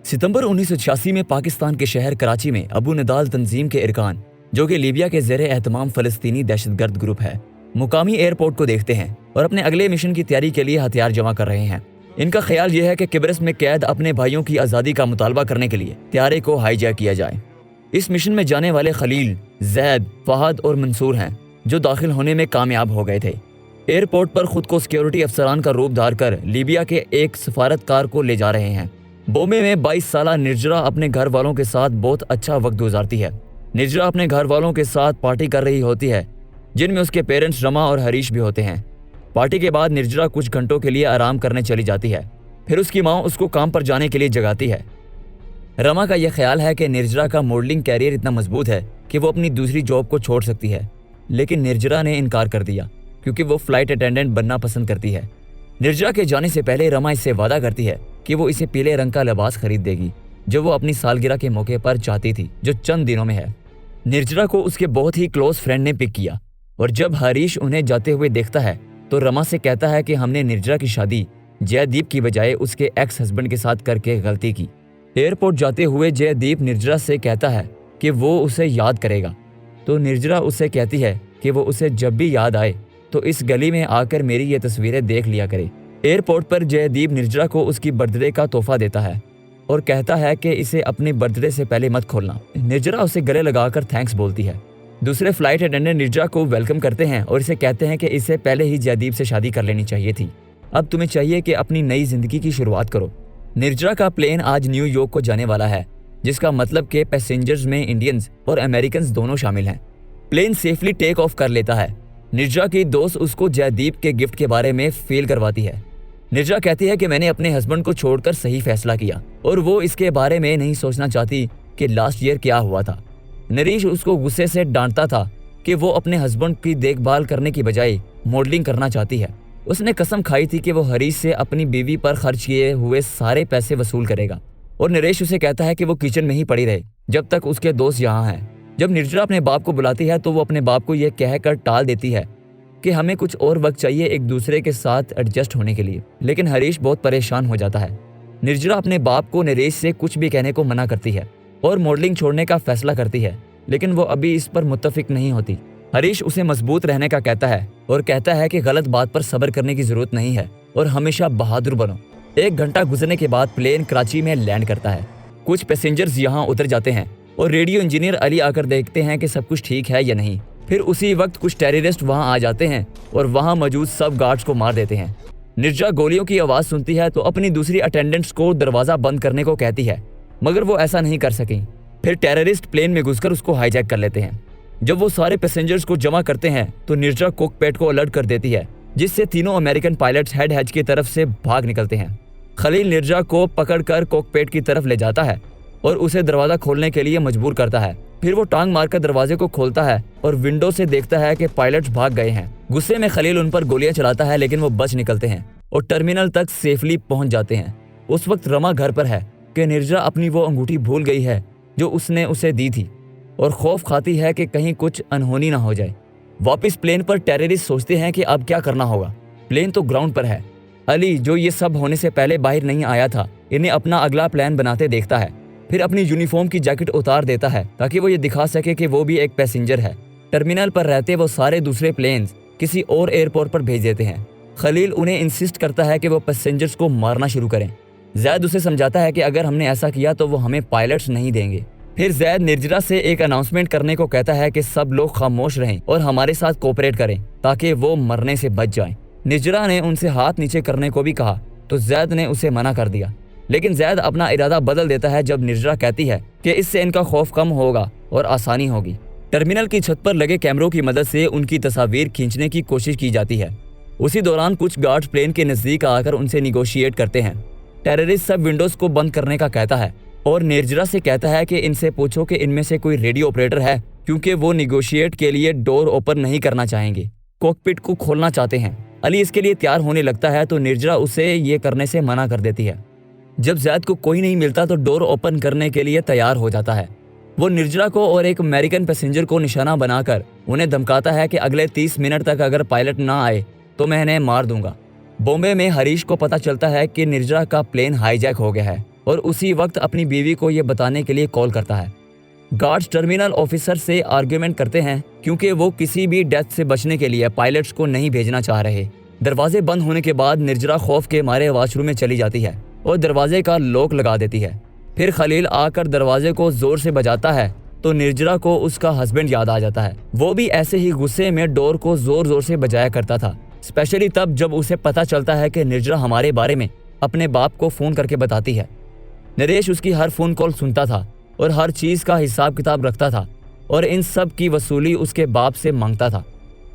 सितंबर 1986 में पाकिस्तान के शहर कराची में अबू नदाल तंजीम के इरकान, जो कि लीबिया के ज़ेरे एहतमाम फ़लस्तीनी दहशतगर्द ग्रुप है, मुकामी एयरपोर्ट को देखते हैं और अपने अगले मिशन की तैयारी के लिए हथियार जमा कर रहे हैं। इनका ख्याल यह है कि किब्रस में कैद अपने भाइयों की आज़ादी का मुतालबा करने के लिए त्यारे को हाईजैक किया जाए। इस मिशन में जाने वाले खलील, जैद, फहद और मंसूर हैं, जो दाखिल होने में कामयाब हो गए थे। एयरपोर्ट पर खुद को सिक्योरिटी अफसरान का रूप धारकर लीबिया के एक सफारतकार को ले जा रहे हैं। बॉम्बे में 22 साला निर्जरा अपने घर वालों के साथ बहुत अच्छा वक्त गुजारती है। निर्जरा अपने घर वालों के साथ पार्टी कर रही होती है, जिनमें उसके पेरेंट्स रमा और हरीश भी होते हैं। पार्टी के बाद निर्जरा कुछ घंटों के लिए आराम करने चली जाती है। फिर उसकी माँ उसको काम पर जाने के लिए जगाती है। रमा का यह ख्याल है कि निर्जरा का मॉडलिंग कैरियर इतना मजबूत है कि वो अपनी दूसरी जॉब को छोड़ सकती है, लेकिन निर्जरा ने इनकार कर दिया क्योंकि वो फ्लाइट अटेंडेंट बनना पसंद करती है। निर्जरा के जाने से पहले रमा इससे वादा करती है कि वो इसे पीले रंग का लिबास खरीद देगी, जो वो अपनी सालगिरह के मौके पर चाहती थी, जो चंद दिनों में है। निर्जरा को उसके बहुत ही क्लोज फ्रेंड ने पिक किया और जब हरीश उन्हें जाते हुए देखता है तो रमा से कहता है कि हमने निर्जरा की शादी जयदीप की बजाय उसके एक्स हस्बैंड के साथ करके गलती की। एयरपोर्ट जाते हुए जयदीप निर्जरा से कहता है कि वो उसे याद करेगा, तो निर्जरा उससे कहती है कि वो उसे जब भी याद आए तो इस गली में आकर मेरी ये तस्वीरें देख लिया करे। एयरपोर्ट पर जयदीप निर्जरा को उसकी बर्थडे का तोहफा देता है और कहता है कि इसे अपनी बर्थडे से पहले मत खोलना। निर्जरा उसे गले लगाकर थैंक्स बोलती है। दूसरे फ्लाइट अटेंडेंट निर्जरा को वेलकम करते हैं और इसे कहते हैं कि इससे पहले ही जयदीप से शादी कर लेनी चाहिए थी। अब तुम्हें चाहिए कि अपनी नई जिंदगी की शुरुआत करो। निर्जरा का प्लेन आज न्यूयॉर्क को जाने वाला है, जिसका मतलब कि पैसेंजर्स में इंडियंस और अमेरिकन्स दोनों शामिल हैं। प्लेन सेफली टेक ऑफ कर लेता है। निर्जरा की दोस्त उसको जयदीप के गिफ्ट के बारे में फील करवाती है। निर्जरा कहती है कि मैंने अपने हस्बैंड को छोड़कर सही फैसला किया और वो इसके बारे में नहीं सोचना चाहती कि लास्ट ईयर क्या हुआ था। नरीश उसको गुस्से से डांटता था कि वो अपने हस्बैंड की देखभाल करने की बजाय मॉडलिंग करना चाहती है। उसने कसम खाई थी कि वो हरीश से अपनी बीवी पर खर्च किए हुए सारे पैसे वसूल करेगा और नरेश उसे कहता है कि वो किचन में ही पड़ी रहे जब तक उसके दोस्त यहाँ हैं। जब निर्जरा अपने बाप को बुलाती है तो वो अपने बाप को यह कहकर टाल देती है कि हमें कुछ और वक्त चाहिए एक दूसरे के साथ एडजस्ट होने के लिए, लेकिन हरीश बहुत परेशान हो जाता है। निर्जरा अपने बाप को नरेश से कुछ भी कहने को मना करती है और मॉडलिंग छोड़ने का फैसला करती है, लेकिन वो अभी इस पर मुत्तफिक नहीं होती। हरीश उसे मजबूत रहने का कहता है और कहता है कि गलत बात पर सब्र करने की जरूरत नहीं है और हमेशा बहादुर बनो। 1 घंटा गुजरने के बाद प्लेन कराची में लैंड करता है। कुछ पैसेंजर्स यहाँ उतर जाते हैं और रेडियो इंजीनियर अली आकर देखते हैं कि सब कुछ ठीक है या नहीं। फिर उसी वक्त कुछ टेररिस्ट वहां आ जाते हैं और वहां मौजूद सब गार्ड्स को मार देते हैं। निर्जरा गोलियों की आवाज सुनती है तो अपनी दूसरी अटेंडेंट्स को दरवाजा बंद करने को कहती है, मगर वो ऐसा नहीं कर सकी। फिर टेररिस्ट प्लेन में घुसकर उसको हाईजैक कर लेते हैं। जब वो सारे पैसेंजर्स को जमा करते हैं तो निर्जरा कॉकपिट को अलर्ट कर देती है, जिससे तीनों अमेरिकन पायलट्स हेड हैच की तरफ से भाग निकलते हैं। खलील निर्जरा को पकड़कर कॉकपिट की तरफ ले जाता है और उसे दरवाजा खोलने के लिए मजबूर करता है। फिर वो टांग मारकर दरवाजे को खोलता है और विंडो से देखता है कि पायलट्स भाग गए हैं। गुस्से में खलील उन पर गोलियां चलाता है, लेकिन वो बच निकलते हैं और टर्मिनल तक सेफली पहुंच जाते हैं। उस वक्त रमा घर पर है कि निर्जरा अपनी वो अंगूठी भूल गई है जो उसने उसे दी थी और खौफ खाती है कि कहीं कुछ अनहोनी ना हो जाए। वापस प्लेन पर टेररिस्ट सोचते हैं कि अब क्या करना होगा। प्लेन तो ग्राउंड पर है। अली, जो ये सब होने से पहले बाहर नहीं आया था, इन्हें अपना अगला प्लान बनाते देखता है। फिर अपनी यूनिफॉर्म की जैकेट उतार देता है ताकि वो ये दिखा सके कि वो भी एक पैसेंजर है। टर्मिनल पर रहते वो सारे दूसरे प्लेन्स किसी और एयरपोर्ट पर भेज देते हैं। खलील उन्हें इंसिस्ट करता है कि वो पैसेंजर्स को मारना शुरू करें। जैद उसे समझाता है कि अगर हमने ऐसा किया तो वो हमें पायलट्स नहीं देंगे। फिर जैद निर्जरा से एक अनाउंसमेंट करने को कहता है कि सब लोग खामोश रहें और हमारे साथ कोऑपरेट करें ताकि वो मरने से बच जाएं। निर्जरा ने उनसे हाथ नीचे करने को भी कहा तो जैद ने उसे मना कर दिया, लेकिन जैद अपना इरादा बदल देता है जब निर्जरा कहती है कि इससे इनका खौफ कम होगा और आसानी होगी। टर्मिनल की छत पर लगे कैमरों की मदद से उनकी तस्वीर खींचने की कोशिश की जाती है। उसी दौरान कुछ गार्ड्स प्लेन के नजदीक आकर उनसे निगोशिएट करते हैं। टेररिस्ट सब विंडोज को बंद करने का कहता है और निर्जरा से कहता है कि इनसे पूछो कि इनमें से कोई रेडियो ऑपरेटर है, क्योंकि वो निगोशिएट के लिए डोर ओपन नहीं करना चाहेंगे, कॉकपिट को खोलना चाहते हैं। अली इसके लिए तैयार होने लगता है तो निर्जरा उसे ये करने से मना कर देती है। जब जैद को कोई नहीं मिलता तो डोर ओपन करने के लिए तैयार हो जाता है। वो निर्जरा को और एक अमेरिकन पैसेंजर को निशाना बनाकर उन्हें धमकाता है कि अगले 30 मिनट तक अगर पायलट ना आए तो मैं इन्हें मार दूंगा। बॉम्बे में हरीश को पता चलता है कि निर्जरा का प्लेन हाईजैक हो गया है और उसी वक्त अपनी बीवी को ये बताने के लिए कॉल करता है। गार्ड्स टर्मिनल ऑफिसर से आर्ग्यूमेंट करते हैं क्योंकि वो किसी भी डेथ से बचने के लिए पायलट्स को नहीं भेजना चाह रहे। दरवाजे बंद होने के बाद निर्जरा खौफ के मारे वॉशरूम में चली जाती है और दरवाजे का लॉक लगा देती है। फिर खलील आकर दरवाजे को जोर से बजाता है तो निर्जरा को उसका हस्बैंड याद आ जाता है। वो भी ऐसे ही गुस्से में डोर को जोर जोर से बजाया करता था, स्पेशली तब जब उसे पता चलता है कि निर्जरा हमारे बारे में अपने बाप को फ़ोन करके बताती है। नरेश उसकी हर फ़ोन कॉल सुनता था और हर चीज़ का हिसाब किताब रखता था और इन सब की वसूली उसके बाप से मांगता था।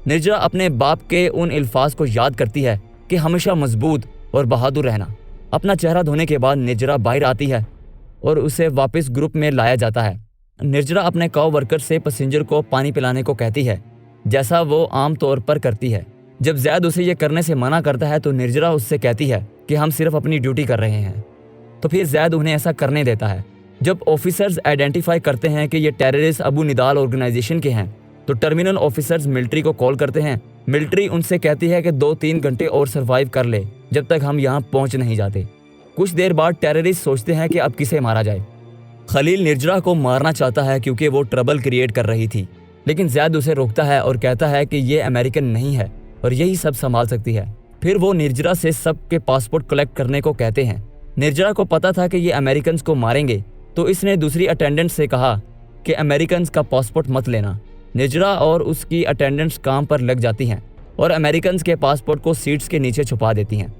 निर्जरा अपने बाप के उन अल्फाज को याद करती है कि हमेशा मजबूत और बहादुर रहना। अपना चेहरा धोने के बाद निर्जरा बाहर आती है और उसे वापस ग्रुप में लाया जाता है। निर्जरा अपने काउ वर्कर से पैसेंजर को पानी पिलाने को कहती है, जैसा वो आम तौर पर करती है। जब जैद उसे ये करने से मना करता है तो निर्जरा उससे कहती है कि हम सिर्फ अपनी ड्यूटी कर रहे हैं, तो फिर जैद उन्हें ऐसा करने देता है। जब ऑफिसर्स आइडेंटिफाई करते हैं कि ये टेररिस्ट अबू निदाल ऑर्गेनाइजेशन के हैं तो टर्मिनल ऑफिसर्स मिलिट्री को कॉल करते हैं। मिलिट्री उनसे कहती है कि 2-3 घंटे और सर्वाइव कर ले जब तक हम यहाँ पहुँच नहीं जाते। कुछ देर बाद टेररिस्ट सोचते हैं कि अब किसे मारा जाए। खलील निर्जरा को मारना चाहता है क्योंकि वो ट्रबल क्रिएट कर रही थी, लेकिन जैद उसे रोकता है और कहता है कि ये अमेरिकन नहीं है और यही सब संभाल सकती है। फिर वो निर्जरा से सबके पासपोर्ट कलेक्ट करने को कहते हैं। निर्जरा को पता था कि ये अमेरिकन को मारेंगे तो इसने दूसरी अटेंडेंट से कहा कि अमेरिकन का पासपोर्ट मत लेना। निर्जरा और उसकी अटेंडेंट्स काम पर लग जाती हैं और अमेरिकन के पासपोर्ट को सीट्स के नीचे छुपा देती हैं।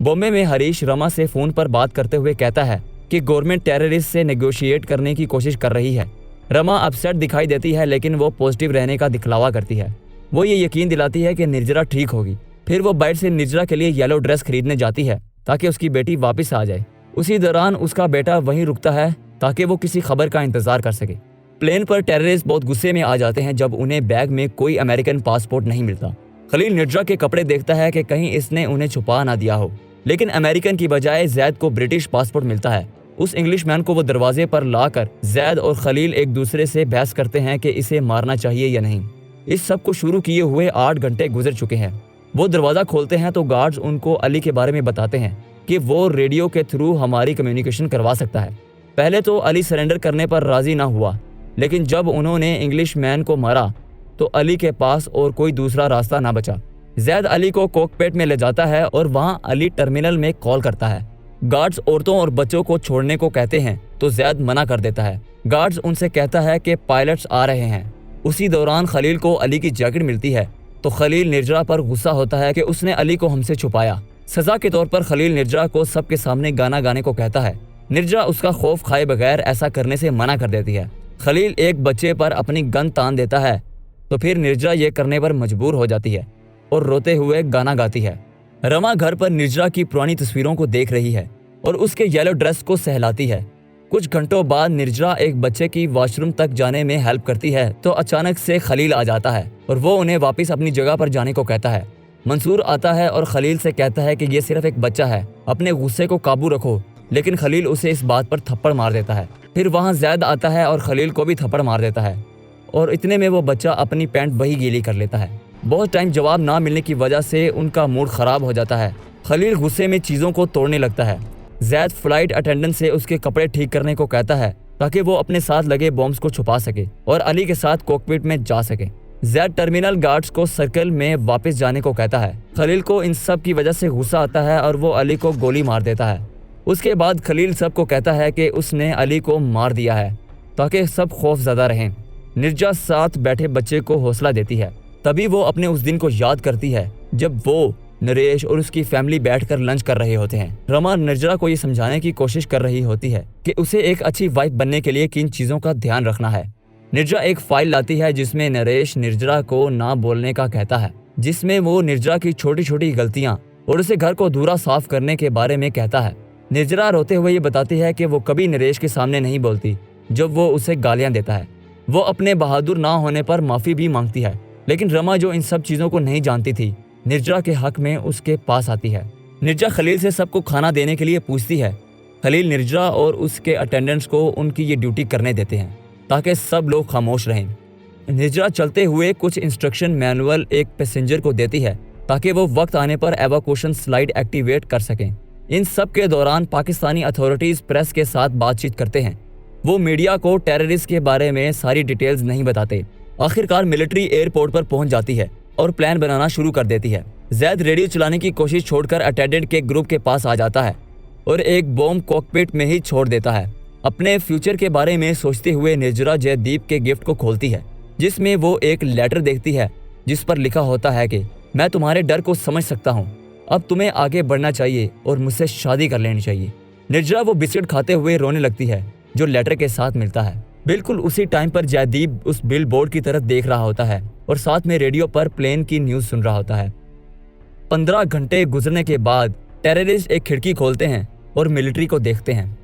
बॉम्बे में हरीश रमा से फ़ोन पर बात करते हुए कहता है कि गवर्नमेंट टेररिस्ट से नेगोशिएट करने की कोशिश कर रही है। रमा अपसेट दिखाई देती है लेकिन वो पॉजिटिव रहने का दिखलावा करती है। वो ये यकीन दिलाती है कि निर्जरा ठीक होगी। फिर वो बाइट से निर्जरा के लिए येलो ड्रेस खरीदने जाती है ताकि उसकी बेटी वापस आ जाए। उसी दौरान उसका बेटा वहीं रुकता है ताकि वो किसी खबर का इंतजार कर सके। प्लेन पर टेररिस्ट बहुत गुस्से में आ जाते हैं जब उन्हें बैग में कोई अमेरिकन पासपोर्ट नहीं मिलता। खलील निर्जरा के कपड़े देखता है कि कहीं इसने उन्हें छुपा ना दिया हो, लेकिन अमेरिकन की बजाय जैद को ब्रिटिश पासपोर्ट मिलता है। उस इंग्लिशमैन को वो दरवाजे पर लाकर जैद और खलील एक दूसरे से बहस करते हैं कि इसे मारना चाहिए या नहीं। इस सब को शुरू किए हुए 8 घंटे गुजर चुके हैं। वो दरवाज़ा खोलते हैं तो गार्ड्स उनको अली के बारे में बताते हैं कि वो रेडियो के थ्रू हमारी कम्युनिकेशन करवा सकता है। पहले तो अली सरेंडर करने पर राजी ना हुआ, लेकिन जब उन्होंने इंग्लिशमैन को मारा तो अली के पास और कोई दूसरा रास्ता ना बचा। जैद अली को कॉकपिट में ले जाता है और वहां अली टर्मिनल में कॉल करता है। गार्ड्स औरतों और बच्चों को छोड़ने को कहते हैं तो जैद मना कर देता है। गार्ड्स उनसे कहता है कि पायलट्स आ रहे हैं। उसी दौरान खलील को अली की जैकेट मिलती है तो खलील निर्जरा पर गुस्सा होता है कि उसने अली को हमसे छुपाया। सजा के तौर पर खलील निर्जरा को सबके सामने गाना गाने को कहता है। निर्जरा उसका खौफ खाए बगैर ऐसा करने से मना कर देती है। खलील एक बच्चे पर अपनी गन तान देता है तो फिर निर्जरा ये करने पर मजबूर हो जाती है और रोते हुए गाना गाती है। रमा घर पर निर्जरा की पुरानी तस्वीरों को देख रही है और उसके येलो ड्रेस को सहलाती है। कुछ घंटों बाद निर्जरा एक बच्चे की वॉशरूम तक जाने में हेल्प करती है तो अचानक से खलील आ जाता है और वो उन्हें वापस अपनी जगह पर जाने को कहता है। मंसूर आता है और खलील से कहता है कि ये सिर्फ एक बच्चा है, अपने गुस्से को काबू रखो, लेकिन खलील उसे इस बात पर थप्पड़ मार देता है। फिर वहाँ जैद आता है और खलील को भी थप्पड़ मार देता है और इतने में वो बच्चा अपनी पैंट वही गीली कर लेता है। बहुत टाइम जवाब ना मिलने की वजह से उनका मूड खराब हो जाता है। खलील गुस्से में चीज़ों को तोड़ने लगता है। जैद फ्लाइट अटेंडेंट से उसके कपड़े ठीक करने को कहता है ताकि वो अपने साथ लगे बॉम्ब्स को छुपा सके और अली के साथ कॉकपिट में जा सके। जैद टर्मिनल गार्ड्स को सर्कल में वापस जाने को कहता है। खलील को इन सब की वजह से गुस्सा आता है और वो अली को गोली मार देता है। उसके बाद खलील सबको कहता है कि उसने अली को मार दिया है ताकि सब खौफज़दा रहें। निर्जरा साथ बैठे बच्चे को हौसला देती है। तभी वो अपने उस दिन को याद करती है जब वो, नरेश और उसकी फैमिली बैठकर लंच कर रहे होते हैं। रमा निर्जरा को ये समझाने की कोशिश कर रही होती है कि उसे एक अच्छी वाइफ बनने के लिए किन चीज़ों का ध्यान रखना है। निर्जरा एक फाइल लाती है जिसमें नरेश निर्जरा को ना बोलने का कहता है, जिसमें वो निर्जरा की छोटी छोटी गलतियाँ और उसे घर को धूरा साफ करने के बारे में कहता है। निर्जरा रोते हुए ये बताती है कि वो कभी नरेश के सामने नहीं बोलती जब वो उसे गालियाँ देता है। वो अपने बहादुर ना होने पर माफ़ी भी मांगती है, लेकिन रमा जो इन सब चीज़ों को नहीं जानती थी निर्जरा के हक में उसके पास आती है। निर्जरा खलील से सबको खाना देने के लिए पूछती है। खलील निर्जरा और उसके अटेंडेंट्स को उनकी ये ड्यूटी करने देते हैं ताकि सब लोग खामोश रहें। निर्जरा चलते हुए कुछ इंस्ट्रक्शन मैनुअल एक पैसेंजर को देती है ताकि वो वक्त आने पर एवाक्यूएशन स्लाइड एक्टिवेट कर सकें। इन सब के दौरान पाकिस्तानी अथॉरिटीज प्रेस के साथ बातचीत करते हैं। वो मीडिया को टेररिस्ट के बारे में सारी डिटेल्स नहीं बताते। आखिरकार मिलिट्री एयरपोर्ट पर पहुंच जाती है और प्लान बनाना शुरू कर देती है। जैद रेडियो चलाने की कोशिश छोड़कर अटेंडेंट के ग्रुप के पास आ जाता है और एक बॉम्ब कॉकपिट में ही छोड़ देता है। अपने फ्यूचर के बारे में सोचते हुए निर्जरा जयदीप के गिफ्ट को खोलती है, जिसमें वो एक लेटर देखती है जिस पर लिखा होता है कि मैं तुम्हारे डर को समझ सकता हूँ, अब तुम्हें आगे बढ़ना चाहिए और मुझसे शादी कर लेनी चाहिए। निर्जरा वो बिस्किट खाते हुए रोने लगती है जो लेटर के साथ मिलता है। बिल्कुल उसी टाइम पर जयदीप उस बिल बोर्ड की तरफ देख रहा होता है और साथ में रेडियो पर प्लेन की न्यूज सुन रहा होता है। 15 घंटे गुजरने के बाद टेररिस्ट एक खिड़की खोलते हैं और मिलिट्री को देखते हैं।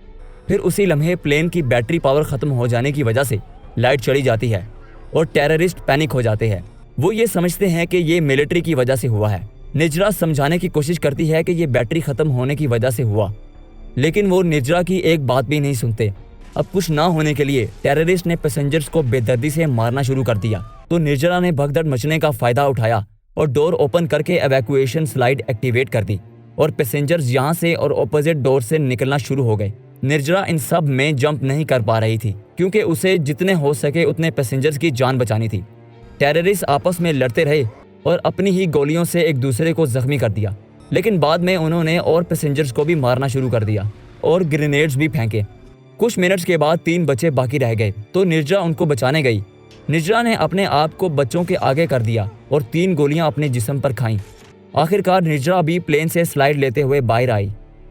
फिर उसी लम्हे प्लेन की बैटरी पावर खत्म हो जाने की वजह से लाइट चली जाती है और टेररिस्ट पैनिक हो जाते हैं। वो ये समझते हैं कि ये मिलिट्री की वजह से हुआ है। निर्जरा समझाने की कोशिश करती है कि ये बैटरी खत्म होने की वजह से हुआ, लेकिन वो निर्जरा की एक बात भी नहीं सुनते। अब कुछ ना होने के लिए टेररिस्ट ने पैसेंजर्स को बेदर्दी से मारना शुरू कर दिया, तो निर्जरा ने भगदड़ मचने का फायदा उठाया और डोर ओपन करके एवैक्यूएशन स्लाइड एक्टिवेट कर दी और पैसेंजर्स यहाँ से और ऑपोजिट डोर से निकलना शुरू हो गए। निर्जरा इन सब में जंप नहीं कर पा रही थी क्योंकि उसे जितने हो सके उतने पैसेंजर्स की जान बचानी थी। टेररिस्ट आपस में लड़ते रहे और अपनी ही गोलियों से एक दूसरे को जख्मी कर दिया, लेकिन बाद में उन्होंने और पैसेंजर्स को भी मारना शुरू कर दिया और ग्रेनेड्स भी फेंके। कुछ मिनट्स के बाद 3 बच्चे बाकी रह गए तो निर्जरा उनको बचाने गई। निर्जरा ने अपने आप को बच्चों के आगे कर दिया और 3 गोलियां अपने जिस्म पर खाईं। आखिरकार निर्जरा भी प्लेन से स्लाइड लेते हुए बाहर आई।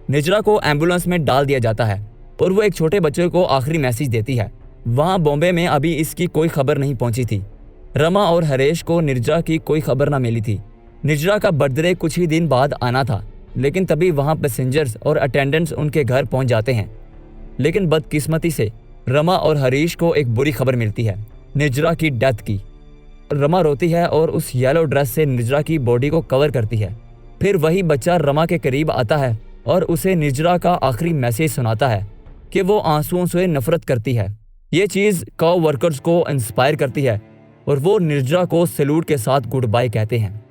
निर्जरा को एम्बुलेंस में डाल दिया जाता है और वो एक छोटे बच्चे को आखिरी मैसेज देती है। वहाँ बॉम्बे में अभी इसकी कोई खबर नहीं पहुंची थी। रमा और हरेश को निर्जरा की कोई खबर ना मिली थी। निर्जरा का बर्थडे कुछ ही दिन बाद आना था, लेकिन तभी वहाँ पैसेंजर्स और अटेंडेंट्स उनके घर पहुँच जाते हैं। लेकिन बदकिस्मती से रमा और हरीश को एक बुरी खबर मिलती है, निर्जरा की डेथ की। रमा रोती है और उस येलो ड्रेस से निर्जरा की बॉडी को कवर करती है। फिर वही बच्चा रमा के करीब आता है और उसे निर्जरा का आखिरी मैसेज सुनाता है कि वो आंसुओं से नफरत करती है। ये चीज़ काउ वर्कर्स को इंस्पायर करती है और वो निर्जरा को सैल्यूट के साथ गुड बाय कहते हैं।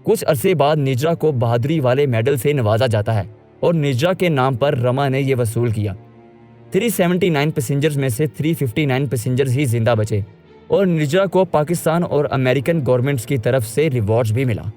कुछ अरसे बाद निर्जरा को बहादुरी वाले मेडल से नवाजा जाता है और निर्जरा के नाम पर रमा ने ये वसूल किया। 379 पैसेंजर्स में से 359 पैसेंजर्स ही जिंदा बचे और निर्जरा को पाकिस्तान और अमेरिकन गवर्नमेंट्स की तरफ से रिवॉर्ड्स भी मिला।